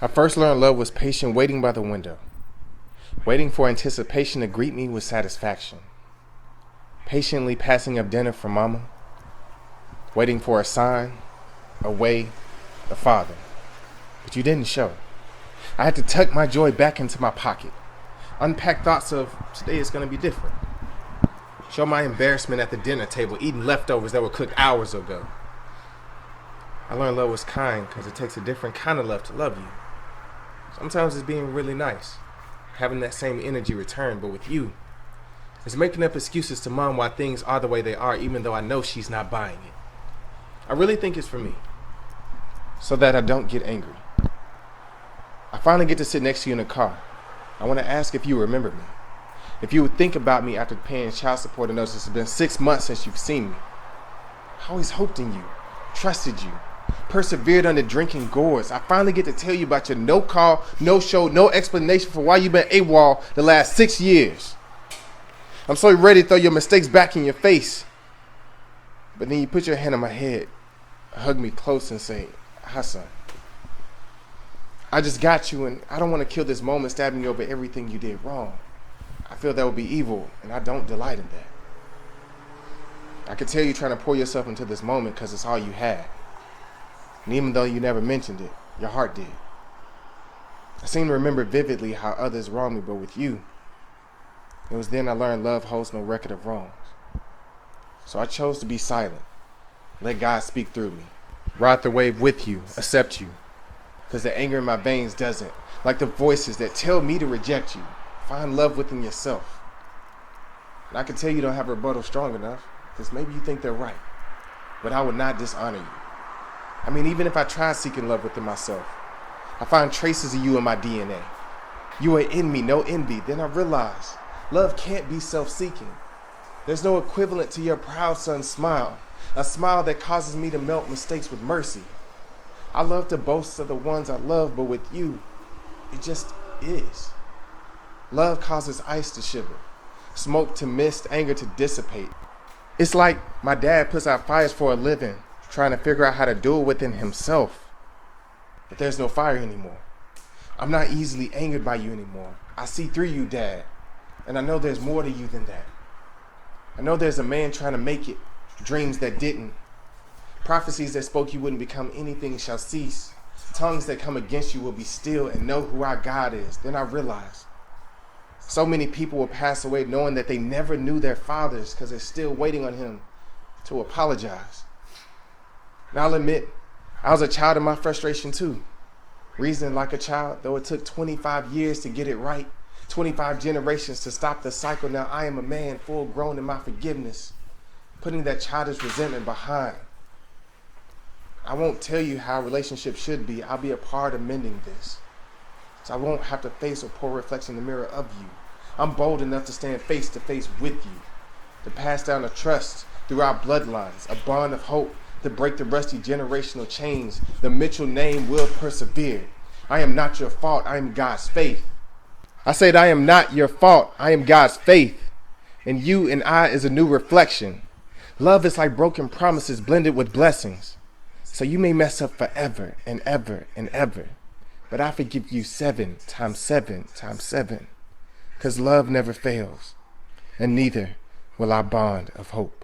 I first learned love was patient waiting by the window, waiting for anticipation to greet me with satisfaction, patiently passing up dinner for mama, waiting for a sign, a way, a father. But you didn't show. I had to tuck my joy back into my pocket, unpack thoughts of today is going to be different, show my embarrassment at the dinner table eating leftovers that were cooked hours ago. I learned love was kind because it takes a different kind of love to love you. Sometimes it's being really nice, having that same energy return, but with you, it's making up excuses to mom why things are the way they are, even though I know she's not buying it. I really think it's for me, so that I don't get angry. I finally get to sit next to you in the car. I want to ask if you remember me, if you would think about me after paying child support and notice it's been 6 months since you've seen me. I always hoped in you, trusted you, persevered under drinking gourds. I finally get to tell you about your no call, no show, no explanation for why you've been AWOL the last 6 years. I'm so ready to throw your mistakes back in your face. But then you put your hand on my head, hug me close and say, Hassan, I just got you and I don't want to kill this moment stabbing you over everything you did wrong. I feel that would be evil and I don't delight in that. I could tell you trying to pour yourself into this moment because it's all you had. And even though you never mentioned it, your heart did. I seem to remember vividly how others wronged me, but with you, it was then I learned love holds no record of wrongs. So I chose to be silent, let God speak through me, ride the wave with you, accept you, because the anger in my veins doesn't, like the voices that tell me to reject you. Find love within yourself. And I can tell you don't have a rebuttal strong enough, because maybe you think they're right, but I would not dishonor you. I mean, even if I try seeking love within myself, I find traces of you in my DNA. You are in me, no envy. Then I realize love can't be self-seeking. There's no equivalent to your proud son's smile, a smile that causes me to melt mistakes with mercy. I love to boast of the ones I love, but with you, it just is. Love causes ice to shiver, smoke to mist, anger to dissipate. It's like my dad puts out fires for a living, trying to figure out how to do it within himself. But there's no fire anymore. I'm not easily angered by you anymore. I see through you, Dad. And I know there's more to you than that. I know there's a man trying to make it, dreams that didn't. Prophecies that spoke you wouldn't become anything shall cease. Tongues that come against you will be still and know who our God is. Then I realized so many people will pass away knowing that they never knew their fathers because they're still waiting on him to apologize. And I'll admit, I was a child of my frustration too. Reasoning like a child, though it took 25 years to get it right, 25 generations to stop the cycle. Now I am a man full grown in my forgiveness, putting that childish resentment behind. I won't tell you how a relationship should be. I'll be a part of mending this. So I won't have to face a poor reflection in the mirror of you. I'm bold enough to stand face to face with you, to pass down a trust through our bloodlines, a bond of hope, to break the rusty generational chains. The Mitchell name will persevere. I am not your fault. I am God's faith. I said I am not your fault. I am God's faith. And you and I is a new reflection. Love is like broken promises blended with blessings. So you may mess up forever and ever and ever. But I forgive you 7 times 7 times 7. Because love never fails. And neither will our bond of hope.